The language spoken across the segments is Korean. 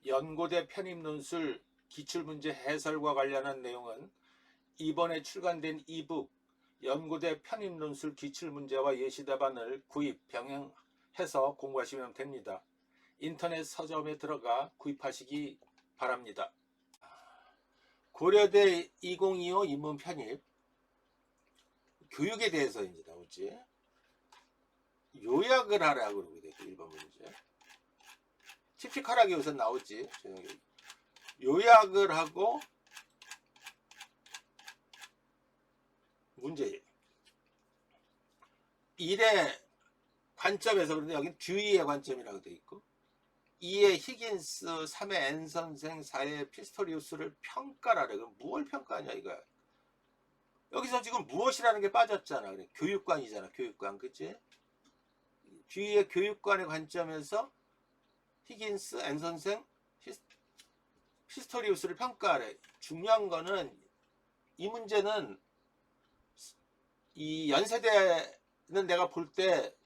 연고대 편입논술 기출문제 해설과 관련한 내용은 이번에 출간된 이북 연고대 편입논술 기출문제와 예시답안을 구입, 병행해서 공부하시면 됩니다. 인터넷 서점에 들어가 구입하시기 바랍니다. 고려대 2025 인문 편입 교육에 대해서 이제 나오지. 요약을 하라 그러게 돼. 1번 문제. tiptical하게 우선 나오지. 요약을 하고 문제 1의 관점에서, 그런데 여기 듀이의 관점이라고 되어 있고, 2의 히긴스, 3의 앤 선생, 4의 피스토리우스를 평가하래. 그럼 무엇을 평가하냐 이거야. 여기서 지금 무엇이라는 게 빠졌잖아. 그래. 교육관이잖아. 교육관. 그치? 듀이의 교육관의 관점에서 히긴스, 앤 선생, 피스토리우스를 평가하래. 중요한 거는 이 문제는 이 연세대는 내가 볼 때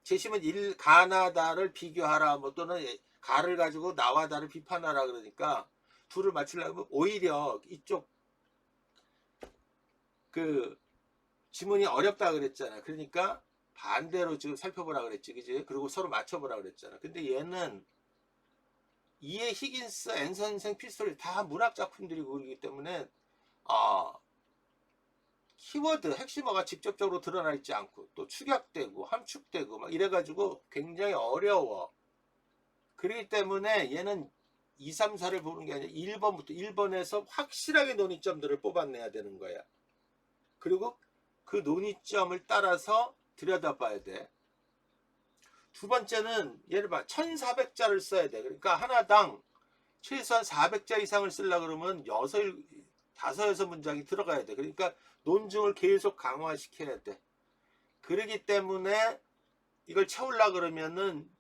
제시문 1 가나다를 비교하라 뭐 또는 가를 가지고 나와 다를 비판하라 그러니까 둘을 맞추려면 오히려 이쪽 그 지문이 어렵다 그랬잖아. 그러니까 반대로 지금 살펴보라 그랬지, 그지? 그리고 서로 맞춰보라 그랬잖아. 근데 얘는 이에 히긴스, 앤 선생, 피스토리 다 문학 작품들이고 그러기 때문에 키워드 핵심어가 직접적으로 드러나 있지 않고 또 축약되고 함축되고 막 이래가지고 굉장히 어려워. 그렇기 때문에 얘는 2, 3, 4를 보는 게 아니라 1번에서 확실하게 논의점들을 뽑아내야 되는 거야. 그리고 그 논의점을 따라서 들여다봐야 돼. 두 번째는 예를 들어 1400자를 써야 돼. 그러니까 하나당 최소한 400자 이상을 쓰려고 그러면 5-6문장이 들어가야 돼. 그러니까 논증을 계속 강화시켜야 돼. 그러기 때문에 이걸 채우려고 그러면은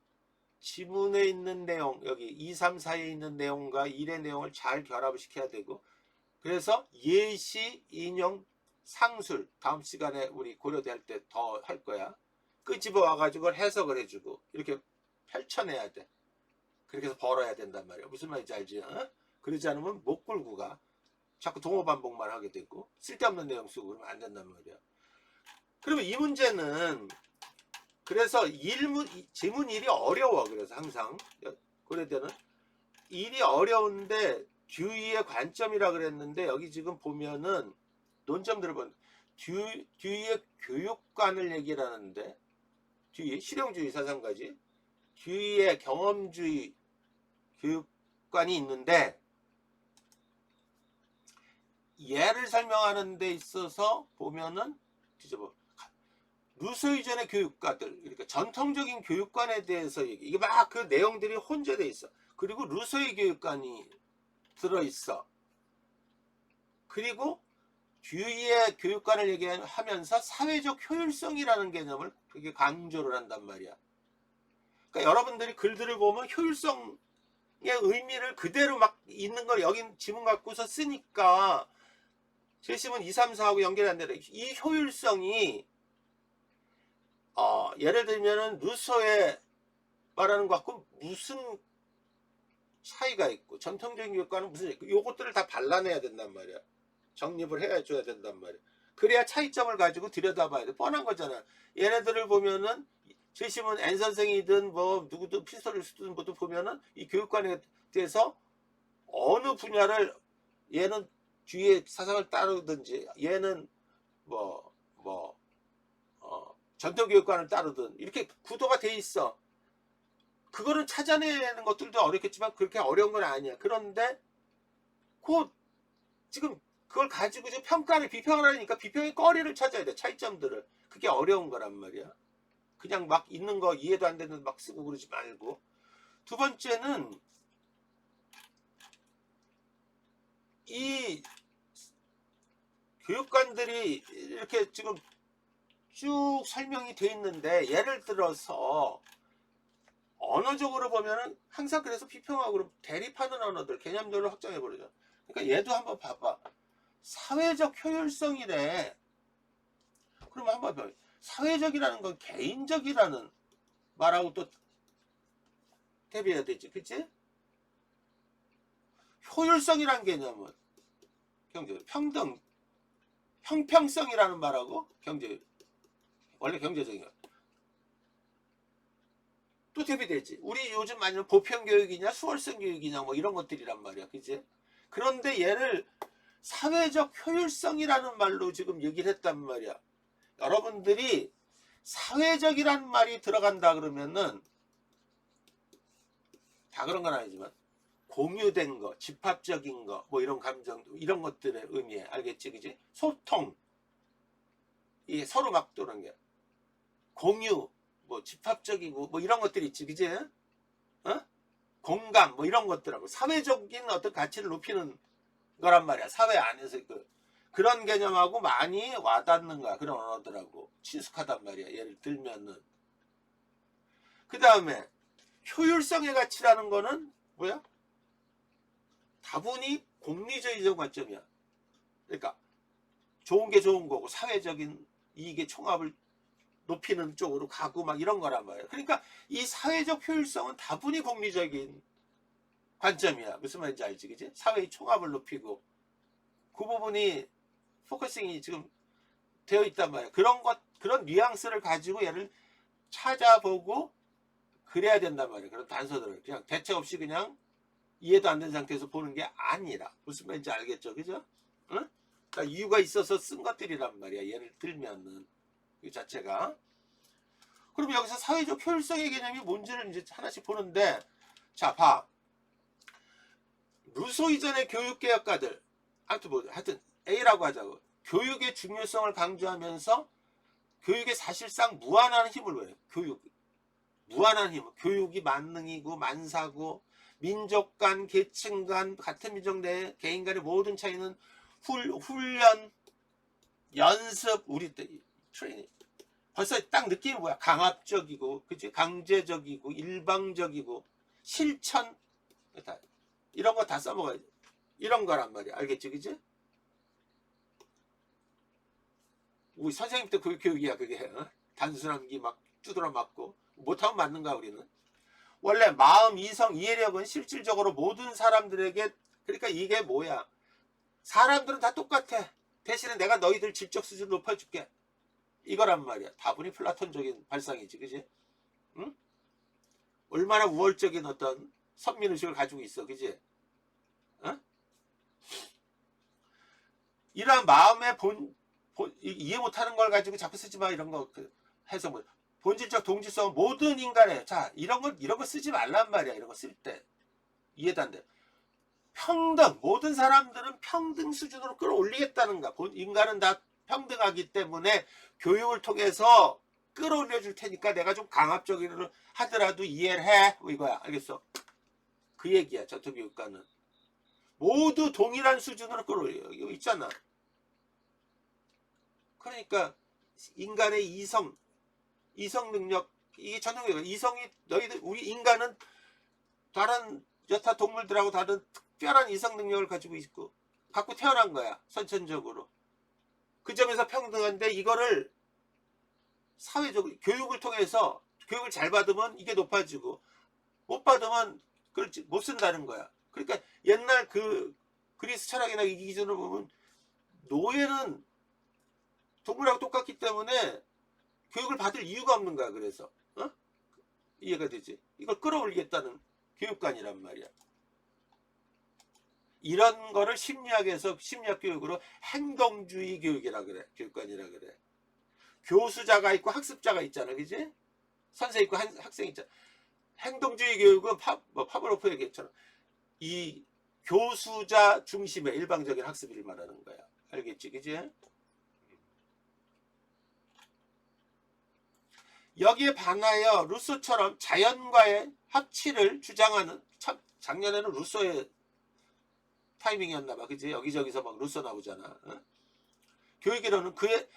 지문에 있는 내용, 여기 2, 3, 4에 있는 내용과 1의 내용을 잘 결합을 시켜야 되고, 그래서 예시, 인용, 상술, 다음 시간에 우리 고려대 할 때 더 할 거야. 끄집어 와가지고 해석을 해주고 이렇게 펼쳐내야 돼. 그렇게 해서 벌어야 된단 말이야. 무슨 말인지 알지? 어? 그러지 않으면 못 끌고 가. 자꾸 동호 반복만 하게 되고 쓸데없는 내용 쓰고 그러면 안 된단 말이야. 그러면 이 문제는 그래서 지문 1이 어려워. 그래서 항상 고려대는 일이 어려운데 듀이의 관점이라 그랬는데 여기 지금 보면은 논점들을 보면 듀이의 교육관을 얘기를 하는데 듀이 실용주의 사상가지, 듀이의 경험주의 교육관이 있는데 얘를 설명하는 데 있어서 보면은 루소 이전의 교육가들, 그러니까 전통적인 교육관에 대해서 이게 막 그 내용들이 혼재돼 있어. 그리고 루소의 교육관이 들어있어. 그리고 듀이의 교육관을 얘기하면서 사회적 효율성이라는 개념을 되게 강조를 한단 말이야. 그러니까 여러분들이 글들을 보면 효율성의 의미를 그대로 막 있는 걸 여기 지문 갖고서 쓰니까 제시문 2, 3, 4하고 연결이 안 되는 이 효율성이 예를 들면은 루소의 말하는 것과 무슨 차이가 있고 전통적인 교육과는 무슨 있고 요것들을 다 발라내야 된단 말이야. 정립을 해줘야 된단 말이야. 그래야 차이점을 가지고 들여다봐야 돼. 뻔한 거잖아. 얘네들을 보면은 제시문 앤 선생이든 뭐 누구든 피스토리우스든 뭐도 보면은 이 교육관에 대해서 어느 분야를 얘는 뒤에 사상을 따르든지 얘는 전통교육관을 따르든 이렇게 구도가 돼 있어. 그거는 찾아내는 것들도 어렵겠지만 그렇게 어려운 건 아니야. 그런데 곧 지금 그걸 가지고 좀 비평을 하니까 비평의 거리를 찾아야 돼. 차이점들을. 그게 어려운 거란 말이야. 그냥 막 있는 거 이해도 안 되는 막 쓰고 그러지 말고. 두 번째는 이 교육관들이 이렇게 지금 쭉 설명이 돼 있는데 예를 들어서 언어적으로 보면은 항상 그래서 비평하고 대립하는 언어들 개념들로 확장해 버리죠. 그러니까 얘도 한번 봐봐. 사회적 효율성이래. 그러면 한번 봐. 사회적이라는 건 개인적이라는 말하고 또 대비해야 되지, 그치? 효율성이란 개념은 경제 평등, 형평성이라는 말하고 경제 원래 경제적인 또 대비되지. 우리 요즘 많이 보편교육이냐 수월성 교육이냐 뭐 이런 것들이란 말이야, 그치? 그런데 얘를 사회적 효율성이라는 말로 지금 얘기를 했단 말이야. 여러분들이 사회적이란 말이 들어간다 그러면은 다 그런 건 아니지만 공유된 거, 집합적인 거, 뭐 이런 감정, 이런 것들의 의미에 알겠지, 그지? 소통, 이게 서로 막 도는 게 공유, 뭐 집합적이고 뭐 이런 것들이 있지, 그지? 어? 공감, 뭐 이런 것들하고 사회적인 어떤 가치를 높이는 거란 말이야. 사회 안에서 그런 개념하고 많이 와닿는 거야. 그런 언어들하고 친숙하단 말이야. 예를 들면은 그 다음에 효율성의 가치라는 거는 뭐야? 다분히 공리주의적 관점이야. 그러니까 좋은 게 좋은 거고 사회적인 이익의 총합을 높이는 쪽으로 가고 막 이런 거란 말이야. 그러니까 이 사회적 효율성은 다분히 공리적인 관점이야. 무슨 말인지 알지, 그지? 사회의 총합을 높이고 그 부분이 포커싱이 지금 되어 있단 말이야. 그런 뉘앙스를 가지고 얘를 찾아보고 그래야 된단 말이야. 그런 단서들을 그냥 대책 없이 그냥 이해도 안 되는 상태에서 보는 게 아니라 무슨 말인지 알겠죠, 그죠? 응? 그러니까 이유가 있어서 쓴 것들이란 말이야. 예를 들면은 이 자체가. 그럼 여기서 사회적 효율성의 개념이 뭔지를 이제 하나씩 보는데, 자, 봐. 루소 이전의 교육개혁가들, 하여튼 A라고 하자고. 교육의 중요성을 강조하면서 교육에 사실상 무한한 힘을 왜? 무한한 힘. 교육이 만능이고 만사고 민족 간, 계층 간, 같은 민족 내 개인 간의 모든 차이는 훈련, 연습, 우리 때 트레이닝. 벌써 딱 느낌이 뭐야? 강압적이고, 그치? 강제적이고, 일방적이고, 실천, 이런 거 다 써먹어야지. 이런 거란 말이야. 알겠지, 그치? 우리 선생님 때 그 교육이야, 그게. 어? 단순한 게 막 두드러 맞고. 못하면 맞는가, 우리는? 원래 마음, 이성, 이해력은 실질적으로 모든 사람들에게, 그러니까 이게 뭐야? 사람들은 다 똑같아. 대신에 내가 너희들 질적 수준을 높여줄게. 이거란 말이야. 다분히 플라톤적인 발상이지, 그지? 응? 얼마나 우월적인 어떤 선민의식을 가지고 있어, 그지? 어? 이러한 마음의 이해 못하는 걸 가지고 자꾸 쓰지 마, 이런 거 해서 뭐 본질적 동질성은 모든 인간의, 자, 이런 거 쓰지 말란 말이야. 이런 거 쓸 때 이해도 안 돼. 평등, 모든 사람들은 평등 수준으로 끌어올리겠다는 거야. 인간은 다 평등하기 때문에 교육을 통해서 끌어올려 줄 테니까 내가 좀 강압적으로 하더라도 이해를 해. 뭐 이거야. 알겠어? 그 얘기야. 전통교육과는. 모두 동일한 수준으로 끌어올려. 이거 있잖아. 그러니까 인간의 이성 능력, 이게 전통교육. 이성이 너희들, 우리 인간은 다른 여타 동물들하고 다른 특별한 이성 능력을 가지고 있고 갖고 태어난 거야. 선천적으로. 그 점에서 평등한데 이거를 사회적으로 교육을 통해서 교육을 잘 받으면 이게 높아지고 못 받으면 그걸 못 쓴다는 거야. 그러니까 옛날 그 그리스 철학이나 이 기준으로 보면 노예는 동물하고 똑같기 때문에 교육을 받을 이유가 없는 거야. 그래서 이해가 되지? 이걸 끌어올리겠다는 교육관이란 말이야. 이런 거를 심리학에서 심리학 교육으로 행동주의 교육이라 그래. 교육관이라 그래. 교수자가 있고 학습자가 있잖아, 그지? 선생 있고 학생 있잖아. 행동주의 교육은 파브로프 얘기했잖아. 이 교수자 중심의 일방적인 학습을 말하는 거야. 알겠지, 그지? 여기에 반하여 루소처럼 자연과의 합치를 주장하는, 참 작년에는 루소의 타이밍이었나봐, 그지? 여기저기서 막 루소 나오잖아. 어? 교육이론은 그의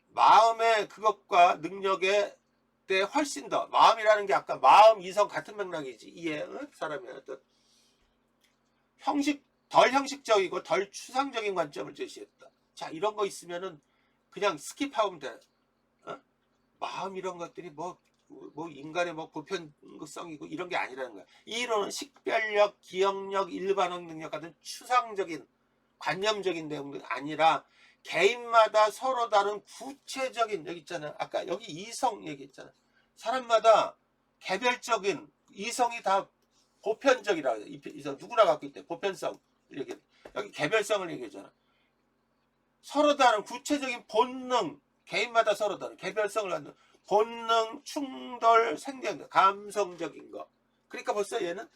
마음의 그것과 능력에 대해 훨씬 더, 마음이라는 게 아까 마음, 이성 같은 맥락이지. 이해, 사람의 어떤 덜 형식적이고 덜 추상적인 관점을 제시했다. 자, 이런 거 있으면은 그냥 스킵하면 돼. 마음 이런 것들이 뭐 뭐 인간의 뭐 보편성이고 이런 게 아니라는 거야. 이론은 식별력, 기억력, 일반학 능력 같은 추상적인 관념적인 내용이 아니라 개인마다 서로 다른 구체적인, 여기 있잖아요. 아까 여기 이성 얘기했잖아. 사람마다 개별적인, 이성이 다 보편적이라 이성 누구나 갖고 있대. 보편성 얘기. 여기 개별성을 얘기하잖아. 서로 다른 구체적인 본능, 개인마다 서로 다른 개별성을 갖는 본능, 충돌, 생각, 감성적인 거. 그러니까 벌써 얘는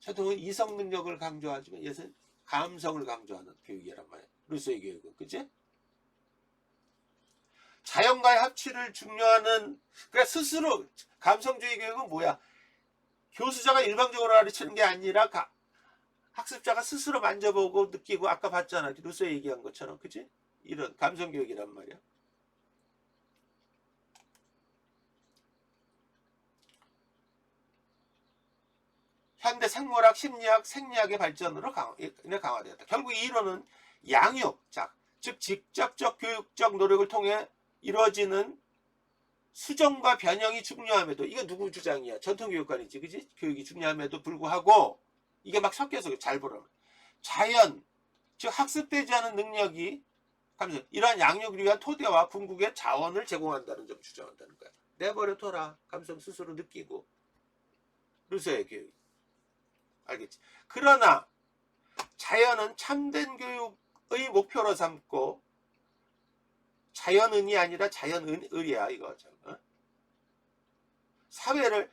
저도 이성 능력을 강조하지만 얘는 감성을 강조하는 교육이란 말이야. 루소의 교육은. 그치? 자연과의 합치를 중요하는, 그러니까 스스로, 감성주의 교육은 뭐야? 교수자가 일방적으로 가르치는 게 아니라 학습자가 스스로 만져보고 느끼고, 아까 봤잖아. 루소 얘기한 것처럼. 그치? 이런 감성교육이란 말이야. 현대 생물학, 심리학, 생리학의 발전으로 강화되었다. 결국 이 이론은 양육, 즉 직접적 교육적 노력을 통해 이루어지는 수정과 변형이 중요함에도, 이거 누구 주장이야? 전통교육관이지, 그지? 교육이 중요함에도 불구하고 이게 막 섞여서 잘 보라고. 자연, 즉 학습되지 않은 능력이 이러한 양육을 위한 토대와 궁극의 자원을 제공한다는 점 주장한다는 거야. 내버려둬라. 감성 스스로 느끼고. 루소의 교육. 알겠지? 그러나 자연은 참된 교육의 목표로 삼고, 자연은이 아니라 자연을이야 이거. 사회를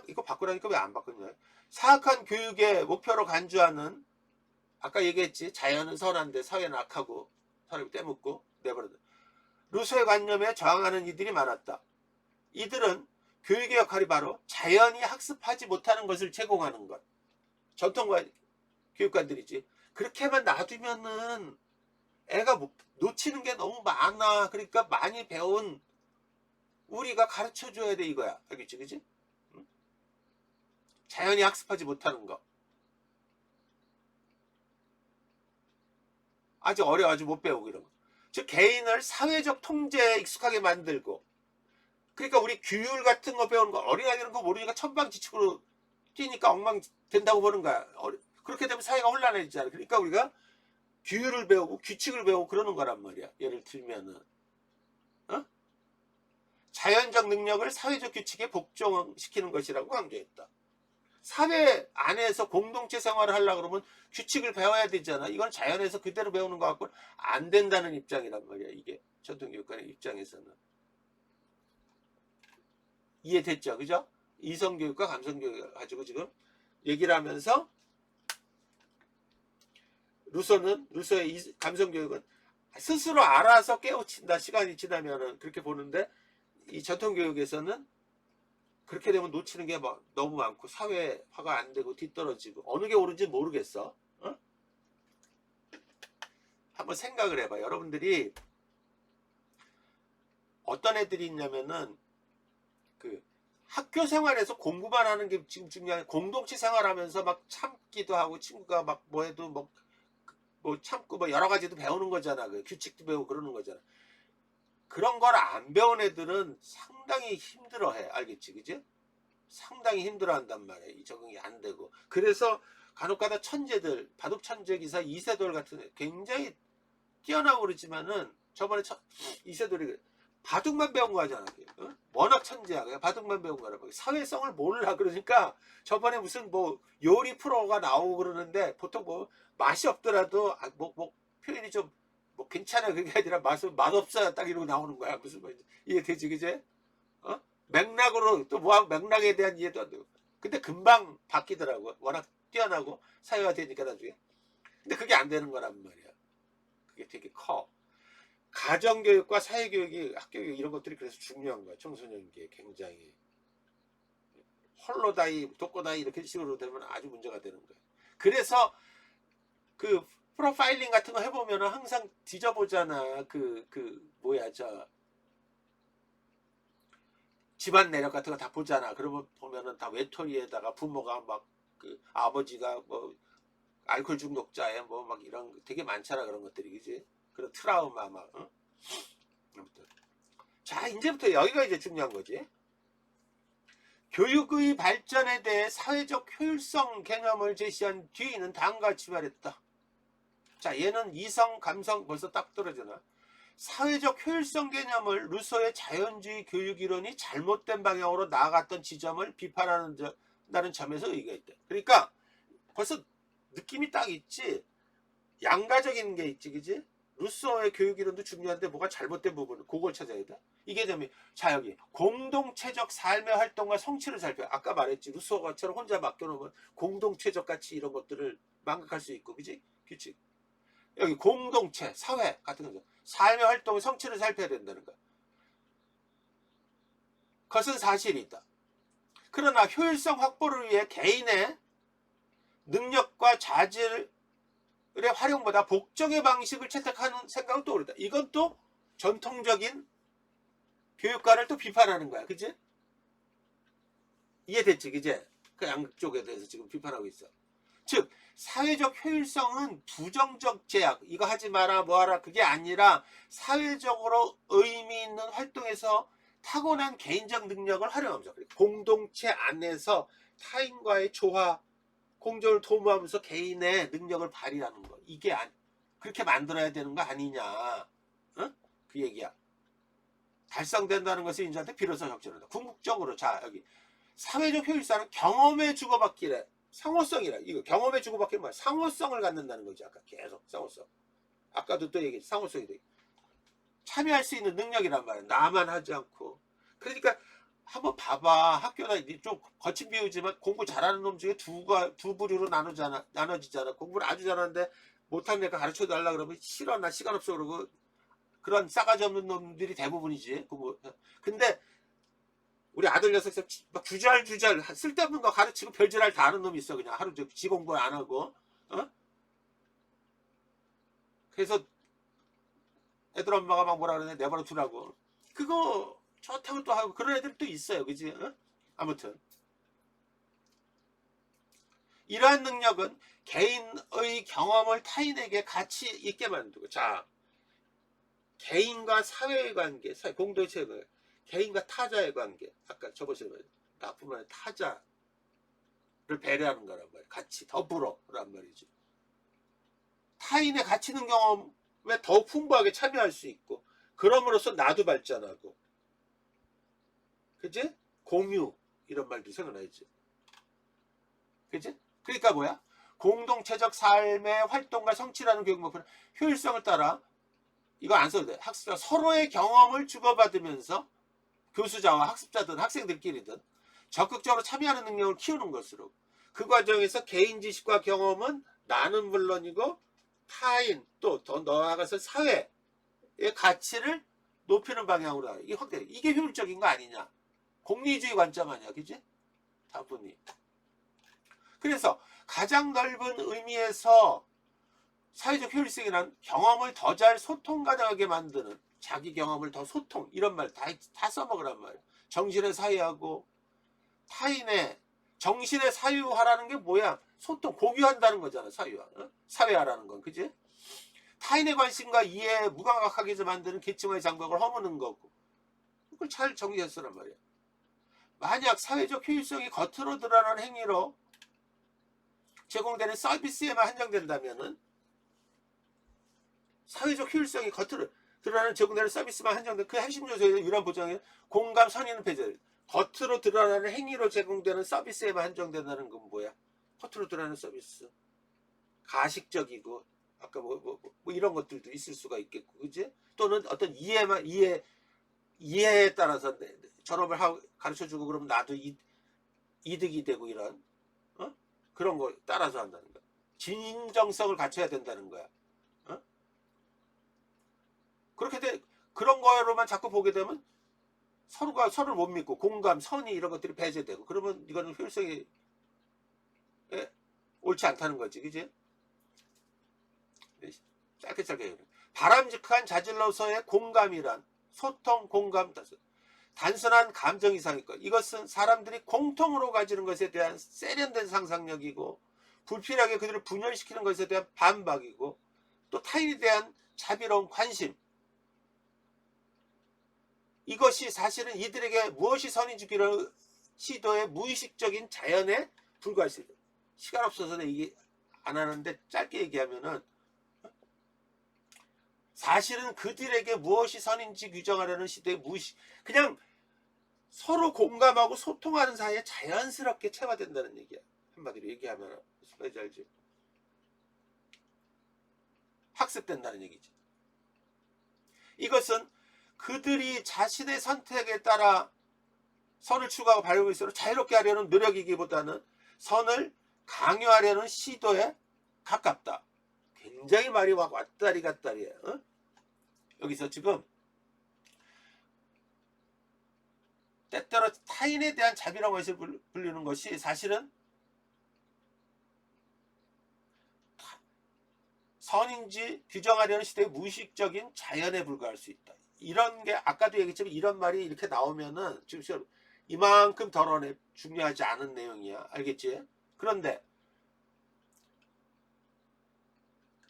이거 바꾸라니까 왜 안 바꾸냐? 사악한 교육의 목표로 간주하는, 아까 얘기했지, 자연은 선한데 사회는 악하고 사람이 떼묻고 내버려둬. 루소의 관념에 저항하는 이들이 많았다. 이들은 교육의 역할이 바로 자연이 학습하지 못하는 것을 제공하는 것. 전통과 교육관들이지. 그렇게만 놔두면은 애가 놓치는 게 너무 많아. 그러니까 많이 배운 우리가 가르쳐줘야 돼 이거야. 알겠지? 그치? 응? 자연이 학습하지 못하는 거. 아직 어려가지고 못 배우고 이런 거. 즉 개인을 사회적 통제에 익숙하게 만들고, 그러니까 우리 규율 같은 거 배우는 거, 어린아이들은 그거 모르니까 천방지축으로 뛰니까 엉망 된다고 보는 거야. 그렇게 되면 사회가 혼란해지잖아. 그러니까 우리가 규율을 배우고 규칙을 배우고 그러는 거란 말이야. 예를 들면은 자연적 능력을 사회적 규칙에 복종시키는 것이라고 강조했다. 사회 안에서 공동체 생활을 하려고 그러면 규칙을 배워야 되잖아. 이건 자연에서 그대로 배우는 것 같고는 안 된다는 입장이란 말이야. 이게 전통교육관의 입장에서는. 이해됐죠? 그죠? 이성교육과 감성교육을 가지고 지금 얘기를 하면서, 루소의 감성교육은 스스로 알아서 깨우친다. 시간이 지나면은 그렇게 보는데, 이 전통교육에서는 그렇게 되면 놓치는 게 너무 많고 사회화가 안 되고 뒤떨어지고 어느 게 옳은지 모르겠어. 한번 생각을 해봐. 여러분들이 어떤 애들이 있냐면은 그 학교 생활에서 공부만 하는 게 지금 중요한, 공동체 생활하면서 막 참기도 하고 친구가 막 뭐해도 뭐 참고 뭐 여러 가지도 배우는 거잖아. 그 규칙도 배우고 그러는 거잖아. 그런 걸 안 배운 애들은 상당히 힘들어해. 알겠지? 그지? 상당히 힘들어한단 말이야. 이 적응이 안 되고. 그래서 간혹가다 천재들, 바둑 천재 기사 이세돌 같은 애 굉장히 뛰어나고 그러지만은, 저번에 이세돌이 바둑만 배운 거 하잖아. 워낙 천재야. 그냥 바둑만 배운 거라. 사회성을 몰라. 그러니까 저번에 무슨 뭐 요리 프로가 나오고 그러는데, 보통 뭐 맛이 없더라도 표현이 좀 뭐 괜찮아, 그게 아니라 맛없어요 딱 이러고 나오는 거야. 무슨 말인지 이해되지? 그제? 맥락으로 또 맥락에 대한 이해도 안 되고. 근데 금방 바뀌더라고. 워낙 뛰어나고 사회화 되니까 나중에. 근데 그게 안 되는 거란 말이야. 그게 되게 커. 가정교육과 사회교육이, 학교교육 이런 것들이 그래서 중요한 거야. 청소년기에 굉장히. 홀로다이, 독고다이 이렇게 식으로 되면 아주 문제가 되는 거야. 그래서 그 프로파일링 같은 거 해보면 항상 뒤져보잖아. 뭐야, 집안 내력 같은 거 다 보잖아. 그러면 보면은 다 외톨이에다가 부모가 막 아버지가 뭐 알코올 중독자에 뭐 막 이런 되게 많잖아. 그런 것들이. 그지? 그런 트라우마 막. 자, 이제부터 여기가 이제 중요한 거지. 교육의 발전에 대해 사회적 효율성 개념을 제시한 뒤에는 다음과 같이 말했다. 자, 얘는 이성, 감성 벌써 딱 떨어지나. 사회적 효율성 개념을 루소의 자연주의 교육 이론이 잘못된 방향으로 나아갔던 지점을 비판한다는 점에서 의견했대. 그러니까 벌써 느낌이 딱 있지. 양가적인 게 있지, 그지? 루소의 교육 이론도 중요한데 뭐가 잘못된 부분, 그걸 찾아야 돼. 이게 되면 자, 여기 공동체적 삶의 활동과 성취를 살펴. 아까 말했지, 루소가처럼 혼자 맡겨놓으면 공동체적 가치 이런 것들을 망각할 수 있고, 그지? 규칙. 여기 공동체, 사회 같은 거죠. 삶의 활동의 성취를 살펴야 된다는 거야. 그것은 사실이다. 그러나 효율성 확보를 위해 개인의 능력과 자질의 활용보다 복종의 방식을 채택하는 생각은 또 그렇다. 이건 또 전통적인 교육관을 또 비판하는 거야. 그치? 이해됐지? 그치? 그 양쪽에 대해서 지금 비판하고 있어. 즉 사회적 효율성은 부정적 제약, 이거 하지 마라 뭐하라, 그게 아니라 사회적으로 의미 있는 활동에서 타고난 개인적 능력을 활용하면서 공동체 안에서 타인과의 조화, 공존을 도모하면서 개인의 능력을 발휘하는 거, 이게 그렇게 만들어야 되는 거 아니냐, 어? 그 얘기야. 달성된다는 것을 인자한테 비로소 적절하다. 궁극적으로 자, 여기 사회적 효율성은 경험의 주고받기래. 상호성이라. 이거 경험의 주고받기는 뭐야? 상호성을 갖는다는 거지. 아까 계속 상호성. 아까도 또 얘기했지. 상호성이 돼. 참여할 수 있는 능력이란 말이야. 나만 하지 않고. 그러니까 한번 봐봐. 학교나 좀 거친 비유지만 공부 잘하는 놈 중에 두 부류로 나눠지잖아. 공부를 아주 잘하는데 못하는 애가 가르쳐 달라 그러면 싫어, 나 시간 없어 그러고, 그런 싸가지 없는 놈들이 대부분이지. 공부. 근데 우리 아들 녀석에서 막 주잘 쓸데없는 거 가르치고 별짓할 다 하는 놈이 있어. 그냥 하루 지 공부 안 하고, 어? 그래서 애들 엄마가 막 뭐라 그러네, 내버려 두라고. 그거 좋다고 또 하고 그런 애들 또 있어요. 그지? 어? 아무튼 이러한 능력은 개인의 경험을 타인에게 가치 있게 만들고, 자, 개인과 사회의 관계, 공동체의 관계, 개인과 타자의 관계, 아까 저번에 나쁜 말에 타자를 배려하는 거란 말이야. 같이 더불어란 말이죠. 타인의 가치 있는 경험에 더욱 풍부하게 참여할 수 있고, 그럼으로써 나도 발전하고, 그지? 공유 이런 말도 생각나지. 그지? 그러니까 뭐야? 공동체적 삶의 활동과 성취라는 교육 목표는 효율성을 따라, 이거 안 써도 돼. 학습자 서로의 경험을 주고받으면서 교수자와 학습자든 학생들끼리든 적극적으로 참여하는 능력을 키우는 것으로, 그 과정에서 개인 지식과 경험은 나는 물론이고 타인, 또 더 나아가서 사회의 가치를 높이는 방향으로 하라. 이게 효율적인 거 아니냐. 공리주의 관점 아니야. 그지? 다분히. 그래서 가장 넓은 의미에서 사회적 효율성이란 경험을 더 잘 소통 가능하게 만드는, 자기 경험을 더 소통, 이런 말 다 써먹으란 말이야. 정신의 사유하고 타인의 정신의 사유화라는 게 뭐야? 소통, 공유한다는 거잖아. 사유화. 어? 사회화라는 건. 그지? 타인의 관심과 이해에 무감각하게 만드는 계층의 장벽을 허무는 거고. 그걸 잘 정리했으란 말이야. 만약 사회적 효율성이 겉으로 드러나는 행위로 제공되는 서비스에만 한정된다면은, 사회적 효율성이 겉으로 드러나는 제공되는 서비스만 한정된 그 핵심 요소의 유일한 보장에 공감, 선의는 배제. 겉으로 드러나는 행위로 제공되는 서비스에만 한정된다는 건 뭐야? 겉으로 드러나는 서비스. 가식적이고, 아까 뭐 이런 것들도 있을 수가 있겠고, 그지? 또는 어떤 이해에 따라서 졸업을 하고 가르쳐주고 그러면 나도 이득이 되고, 이런, 어? 그런 거 따라서 한다는 거야. 진정성을 갖춰야 된다는 거야. 어? 그렇게 그런 거로만 자꾸 보게 되면 서로가 서로를 못 믿고, 공감, 선의 이런 것들이 배제되고, 그러면 이거는 효율성이 옳지 않다는 거지. 그지? 짧게 바람직한 자질로서의 공감이란 소통, 공감, 단순한 감정 이상일 것. 이것은 사람들이 공통으로 가지는 것에 대한 세련된 상상력이고, 불필요하게 그들을 분열시키는 것에 대한 반박이고, 또 타인에 대한 자비로운 관심, 이것이 사실은 이들에게 무엇이 선인지를 시도의 무의식적인 자연에 불과할 수 있다. 시간 없어서 얘기 안 하는데 짧게 얘기하면은 사실은 그들에게 무엇이 선인지 규정하려는 시도의 무의식, 그냥 서로 공감하고 소통하는 사이에 자연스럽게 체화된다는 얘기야. 한마디로 얘기하면 무슨 말인지 알지? 학습된다는 얘기지. 이것은 그들이 자신의 선택에 따라 선을 추구하고 바르고 있도록 자유롭게 하려는 노력이기보다는 선을 강요하려는 시도에 가깝다. 굉장히 말이 막 왔다리 갔다리예요. 어? 여기서 지금 때때로 타인에 대한 자비라고 해서 불리는 것이 사실은 선인지 규정하려는 시대의 무의식적인 자연에 불과할 수 있다. 이런 게 아까도 얘기했지만 이런 말이 이렇게 나오면은 지금 이만큼 덜어내 중요하지 않은 내용이야. 알겠지? 그런데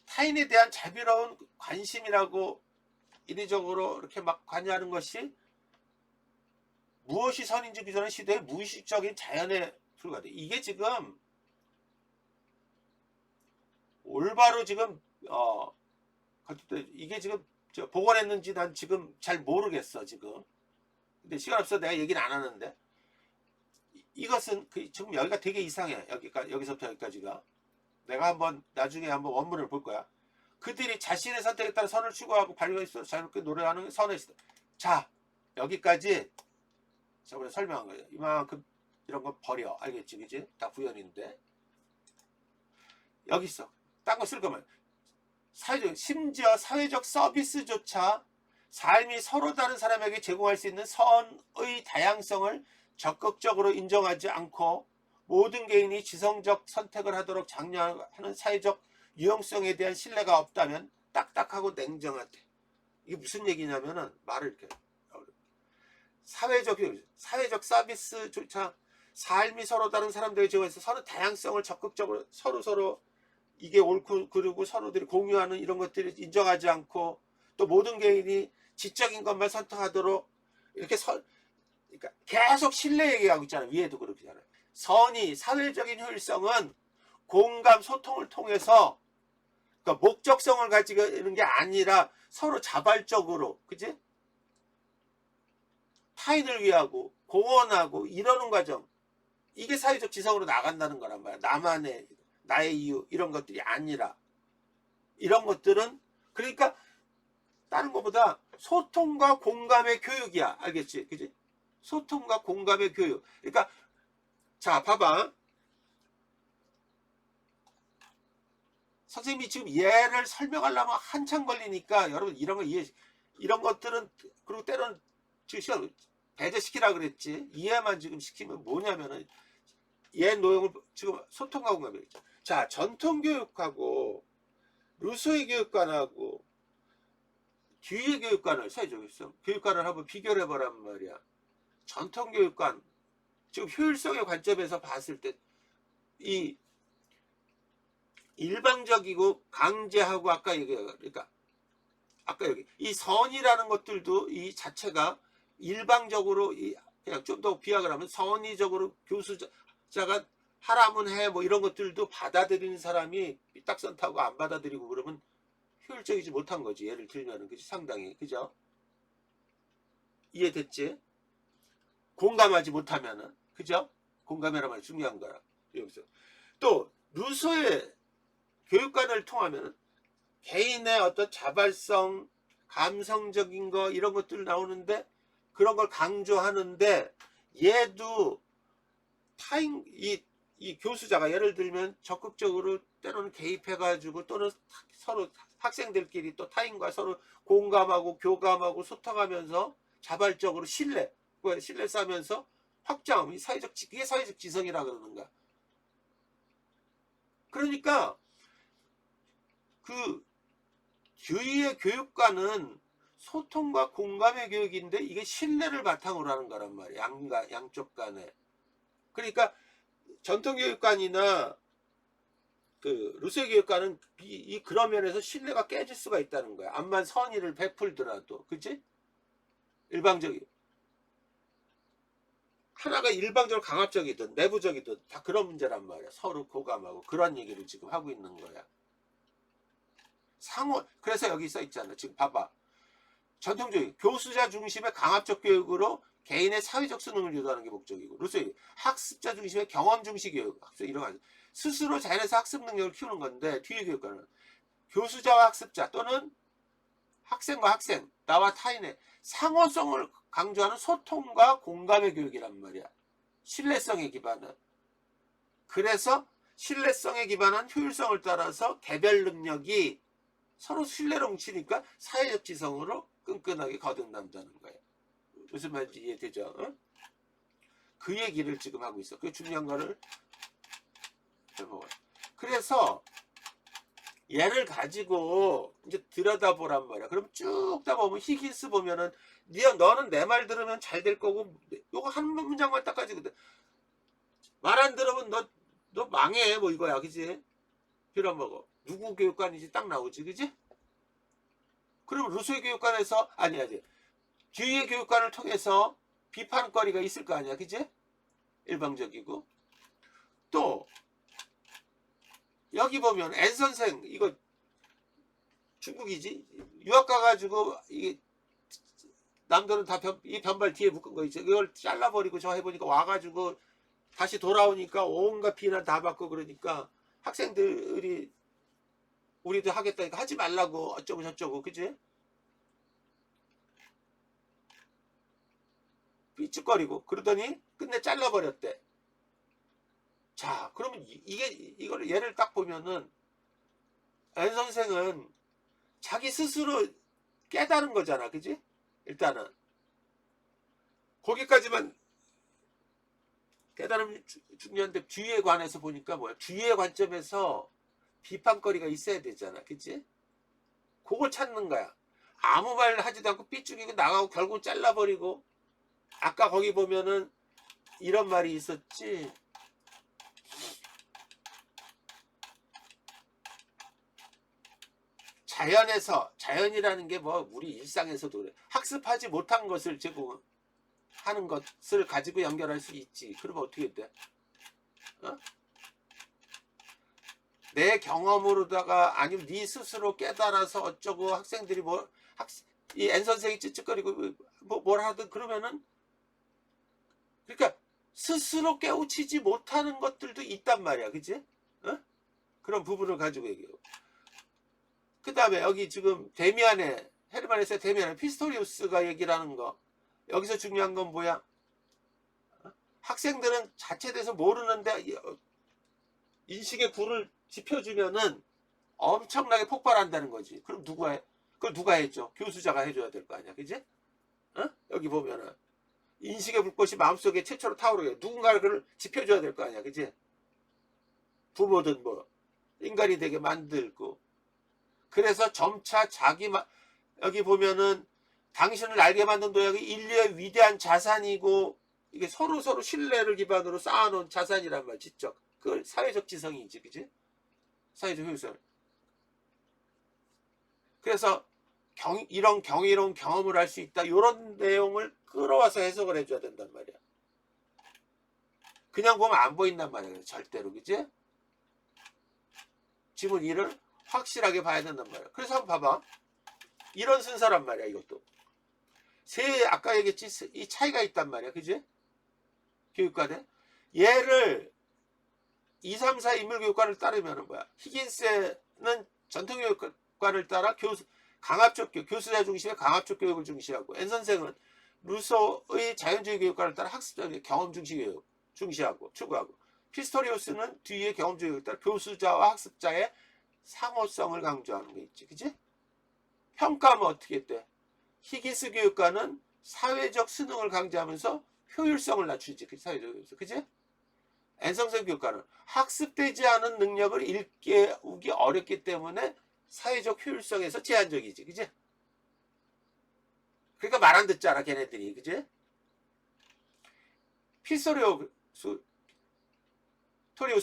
타인에 대한 자비로운 관심이라고 이례적으로 이렇게 막 관여하는 것이 무엇이 선인지 규정하는 시대의 무의식적인 자연에 불과돼. 이게 지금 올바로 지금 이게 지금 복원했는지 난 지금 잘 모르겠어 지금. 근데 시간 없어 내가 얘기는 안 하는데 이것은 지금 여기가 되게 이상해. 여기서부터 여기까지가. 내가 한번 나중에 한번 원문을 볼 거야. 그들이 자신의 선택에 따라 선을 추구하고 발견할수록 자유롭게 노래하는 선의 시대. 자, 여기까지 저번에 설명한 거예요. 이만큼 이런 거 버려. 알겠지? 그지? 다 구현인데. 여기 있어. 딴 거 쓸 거면 심지어 사회적 서비스조차 삶이 서로 다른 사람에게 제공할 수 있는 선의 다양성을 적극적으로 인정하지 않고 모든 개인이 지성적 선택을 하도록 장려하는 사회적 유용성에 대한 신뢰가 없다면 딱딱하고 냉정하대. 이게 무슨 얘기냐면은 말을 이렇게 사회적 서비스조차 삶이 서로 다른 사람들에게 제공해서 서로 다양성을 적극적으로 서로 이게 옳고 그르고 서로들이 공유하는 이런 것들을 인정하지 않고 또 모든 개인이 지적인 것만 선택하도록 이렇게 그러니까 계속 신뢰 얘기하고 있잖아요. 위에도 그렇잖아요. 사회적인 효율성은 공감 소통을 통해서 그러니까 목적성을 가지고 있는 게 아니라 서로 자발적으로 그지? 타인을 위하고 공헌하고 이러는 과정, 이게 사회적 지성으로 나간다는 거란 말이야. 나의 이유 이런 것들이 아니라 이런 것들은 그러니까 다른 것보다 소통과 공감의 교육이야. 알겠지? 그지? 소통과 공감의 교육. 그러니까 자 봐봐. 선생님이 지금 얘를 설명하려면 한참 걸리니까 여러분 이런 거 이런 것들은 그리고 때로는 지금 배제시키라 그랬지. 이해만 지금 시키면 뭐냐면은 얘 내용을 지금 소통과 공감이 있죠. 자, 전통교육하고 루소의 교육관하고 뒤의 교육관을 교육관을 한번 비교를 해보란 말이야. 전통교육관 지금 효율성의 관점에서 봤을 때 이 일방적이고 강제하고 그러니까 아까 여기 이 선이라는 것들도 이 자체가 일방적으로 그냥 좀 더 비약을 하면 선의적으로 교수자가 하라면 해 뭐 이런 것들도 받아들이는 사람이 삐딱선 타고 안 받아들이고 그러면 효율적이지 못한 거지. 예를 들면은 그지 상당히 그죠? 이해됐지? 공감하지 못하면은 그죠? 공감이란 말이 중요한 거야. 여기서 또 루소의 교육관을 통하면은 개인의 어떤 자발성, 감성적인 거 이런 것들 나오는데 그런 걸 강조하는데 얘도 이 교수자가 예를 들면 적극적으로 때로는 개입해가지고 또는 서로 학생들끼리 또 타인과 서로 공감하고 교감하고 소통하면서 자발적으로 신뢰 쌓으면서 확장, 그게 사회적 지성이라 그러는 거야. 그러니까 그 주위의 교육과는 소통과 공감의 교육인데 이게 신뢰를 바탕으로 하는 거란 말이야. 양쪽 간에. 그러니까 전통교육관이나 그 루소의 교육관은 그런 면에서 신뢰가 깨질 수가 있다는 거야. 암만 선의를 베풀더라도. 그치? 일방적인. 하나가 일방적으로 강압적이든 내부적이든 다 그런 문제란 말이야. 서로 교감하고 그런 얘기를 지금 하고 있는 거야. 상호. 그래서 여기 써 있잖아. 지금 봐봐. 전통적인 교수자 중심의 강압적 교육으로 개인의 사회적 수능을 유도하는 게 목적이고, 루소의 학습자 중심의 경험 중시 교육, 이런 거 스스로 자연에서 학습 능력을 키우는 건데, 뒤에 교육과는 교수자와 학습자 또는 학생과 학생, 나와 타인의 상호성을 강조하는 소통과 공감의 교육이란 말이야. 신뢰성에 기반한. 그래서 신뢰성에 기반한 효율성을 따라서 개별 능력이 서로 신뢰를 훔치니까 사회적 지성으로 끈끈하게 거듭난다는 거예요. 무슨 말인지 이해되죠? 어? 그 얘기를 지금 하고 있어. 그 중요한 거를 해보고. 그래서 얘를 가지고 이제 들여다보란 말이야. 그럼 쭉 다 보면 히긴스 보면은 너는 내 말 들으면 잘 될 거고, 요거 한 문장만 딱 가지고 말 안 들으면 너 망해 뭐 이거야, 그지? 빌어먹어. 누구 교육관인지 딱 나오지, 그지? 그럼 루소의 교육관에서 아니야, 뒤의 교육관을 통해서 비판거리가 있을 거 아니야, 그지? 일방적이고. 또 여기 보면 엔 선생, 이거 중국이지, 유학 가가지고 이게 남들은 다 이 변발 뒤에 묶은 거 있죠. 이걸 잘라버리고 저 해보니까 와가지고 다시 돌아오니까 온갖 비난 다 받고, 그러니까 학생들이 우리도 하겠다니까 하지 말라고 어쩌고 저쩌고, 그지? 삐죽거리고 그러더니 끝내 잘라버렸대. 자, 그러면 이걸 예를 딱 보면은 엔 선생은 자기 스스로 깨달은 거잖아, 그지? 일단은 거기까지만 깨달음이 중요한데, 뒤에 관해서 보니까 뭐야? 뒤의 관점에서 비판거리가 있어야 되잖아, 그치? 그걸 찾는 거야. 아무 말 하지도 않고 삐죽이고 나가고 결국 잘라버리고. 아까 거기 보면은 이런 말이 있었지. 자연이라는 게 뭐 우리 일상에서도 그래. 학습하지 못한 것을 제공하는 것을 가지고 연결할 수 있지. 그러면 어떻게 돼? 어? 내 경험으로다가 아니면 네 스스로 깨달아서 어쩌고 학생들이 이 엔 선생이 찌찌거리고 뭘 하든 그러면은, 그러니까 스스로 깨우치지 못하는 것들도 있단 말이야, 그치? 어? 그런 부분을 가지고 얘기해요. 그 다음에 여기 지금 헤르만에서 데미안의 피스토리우스가 얘기를 하는 거, 여기서 중요한 건 뭐야? 학생들은 자체에 대해서 모르는데 인식의 불을 지펴주면은 엄청나게 폭발한다는 거지. 그럼 그걸 누가 해줘? 교수자가 해줘야 될 거 아니야, 그지? 어? 여기 보면은 인식의 불꽃이 마음속에 최초로 타오르게 누군가를 그걸 지펴줘야 될 거 아니야, 그지? 부모든 뭐 인간이 되게 만들고. 그래서 점차 여기 보면은 당신을 알게 만든 도약이 인류의 위대한 자산이고, 이게 서로 신뢰를 기반으로 쌓아놓은 자산이란 말, 지적. 그걸 사회적 지성이지, 그지? 사회적 효율성. 그래서 이런 경이로운 경험을 할 수 있다, 이런 내용을 끌어와서 해석을 해줘야 된단 말이야. 그냥 보면 안 보인단 말이야, 절대로, 그지? 지문 1을 확실하게 봐야 된단 말이야. 그래서 한번 봐봐. 이런 순서란 말이야, 이것도. 아까 얘기했지, 이 차이가 있단 말이야, 그지? 교육과대. 얘를 2, 3, 4 인물교육과를 따르면 뭐야? 히긴스는 전통교육과를 따라 교수자 중심의 강압적 교육을 중시하고, 엔 선생은 루소의 자연주의 교육과를 따라 학습자의 경험 중시 교육 중시하고 추구하고, 피스토리우스는 뒤에 경험주의 교육을 따라 교수자와 학습자의 상호성을 강조하는 게 있지, 그지? 평가하면 어떻게 돼? 히긴스 교육과는 사회적 수능을 강조하면서 효율성을 낮추지, 그 사회적 효율성, 그지? 엔 선생 교육과는 학습되지 않은 능력을 일깨우기 어렵기 때문에 사회적 효율성에서 제한적이지, 그지? 그러니까 말 안 듣잖아, 걔네들이, 그지? 피스토리우스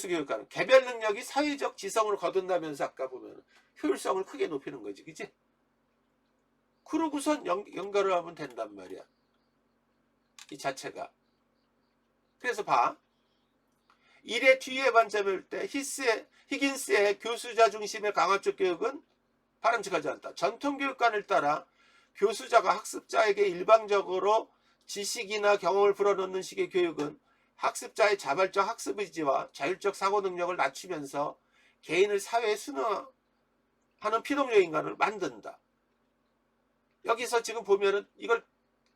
교육과는 개별 능력이 사회적 지성으로 거듭나면서 아까 보면 효율성을 크게 높이는 거지, 그지? 그러고선 연결을 하면 된단 말이야, 이 자체가. 그래서 봐. 1의 뒤에 반점일 때 히긴스의 교수자 중심의 강압적 교육은 바람직하지 않다. 전통교육관을 따라 교수자가 학습자에게 일방적으로 지식이나 경험을 불어넣는 식의 교육은 학습자의 자발적 학습 의지와 자율적 사고 능력을 낮추면서 개인을 사회에 순응하는 피동적 인간을 만든다. 여기서 지금 보면은 이걸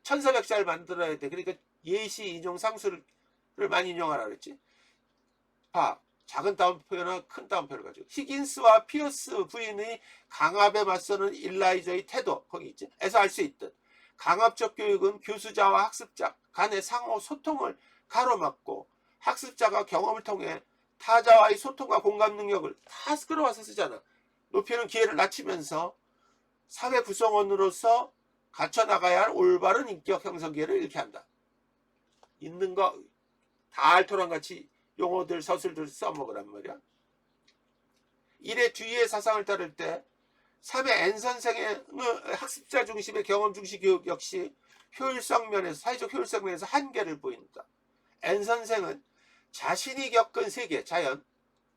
천서백자를 만들어야 돼. 그러니까 예시, 인용, 상수를 많이 인용하라 그랬지. 봐. 작은 따옴표나 큰 따옴표를 가지고 히긴스와 피어스 부인의 강압에 맞서는 일라이저의 태도 거기 있지. 에서 알 수 있듯 강압적 교육은 교수자와 학습자 간의 상호 소통을 가로막고 학습자가 경험을 통해 타자와의 소통과 공감 능력을 다 끌어와서 쓰잖아. 높이는 기회를 낮추면서 사회 구성원으로서 갖춰나가야 할 올바른 인격 형성 기회를 잃게 한다. 있는 거 다 알토랑 같이 용어들 서술들 써먹으란 말이야. 1의 뒤의 사상을 따를 때 3의 N 선생의 학습자 중심의 경험 중심 교육 역시 효율성 면에서 사회적 효율성 면에서 한계를 보인다. N 선생은 자신이 겪은 세계, 자연,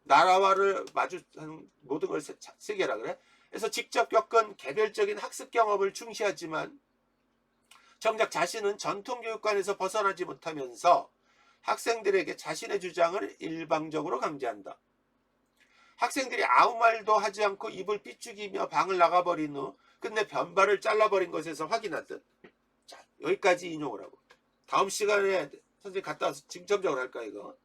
나라와를 마주한 모든 걸 세계라 그래. 그래서 직접 겪은 개별적인 학습 경험을 중시하지만 정작 자신은 전통교육관에서 벗어나지 못하면서 학생들에게 자신의 주장을 일방적으로 강제한다. 학생들이 아무 말도 하지 않고 입을 삐죽이며 방을 나가버린 후 끝내 변발을 잘라버린 것에서 확인하듯. 자, 여기까지 인용을 하고 다음 시간에 선생님 갔다 와서 중점적으로 할까 이거.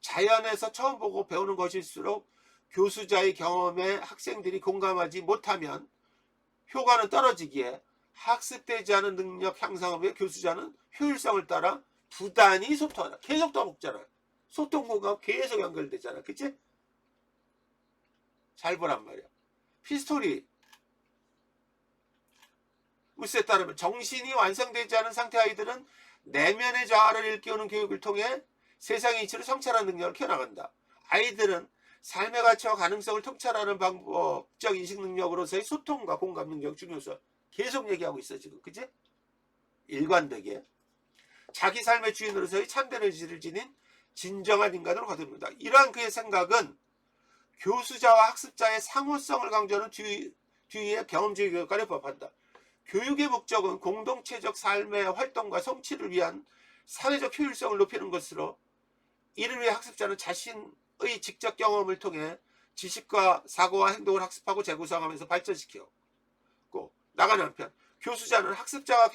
자연에서 처음 보고 배우는 것일수록 교수자의 경험에 학생들이 공감하지 못하면 효과는 떨어지기에 학습되지 않은 능력 향상을 위해 교수자는 효율성을 따라 부단히 소통하라. 계속 떠먹잖아. 소통 공감 계속 연결되잖아. 그치? 잘 보란 말이야. 피스토리 무스에 따르면 정신이 완성되지 않은 상태 아이들은 내면의 자아를 일깨우는 교육을 통해 세상의 이치를 성찰하는 능력을 키워나간다. 아이들은 삶의 가치와 가능성을 통찰하는 방법적 인식 능력으로서의 소통과 공감 능력 중요성 계속 얘기하고 있어 지금. 그치? 일관되게 자기 삶의 주인으로서의 참된 의지를 지닌 진정한 인간으로 거듭는다. 이러한 그의 생각은 교수자와 학습자의 상호성을 강조하는 뒤의 경험주의 교육관에 부합한다. 교육의 목적은 공동체적 삶의 활동과 성취를 위한 사회적 효율성을 높이는 것으로 이를 위해 학습자는 자신의 직접 경험을 통해 지식과 사고와 행동을 학습하고 재구성하면서 발전시키고 나가는 한편 교수자는 학습자와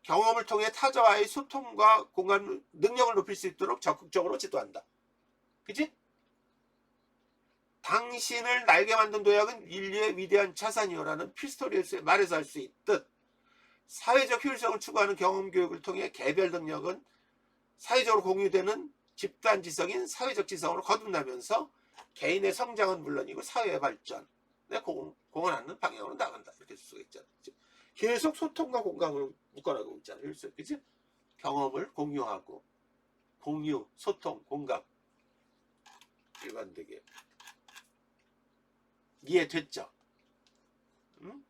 경험을 통해 타자와의 소통과 공감 능력을 높일 수 있도록 적극적으로 지도한다. 그치? 당신을 날게 만든 도약은 인류의 위대한 자산이요라는 피스토리우스의 말에서 알 수 있듯 사회적 효율성을 추구하는 경험교육을 통해 개별 능력은 사회적으로 공유되는 집단지성인 사회적 지성으로 거듭나면서 개인의 성장은 물론이고 사회의 발전에 공헌하는 방향으로 나간다. 이렇게 쓸 수가 있잖아. 계속 소통과 공감을 묶어나가고 있잖아. 그치? 경험을 공유하고 공유, 소통, 공감 일관되게 이해됐죠? 응?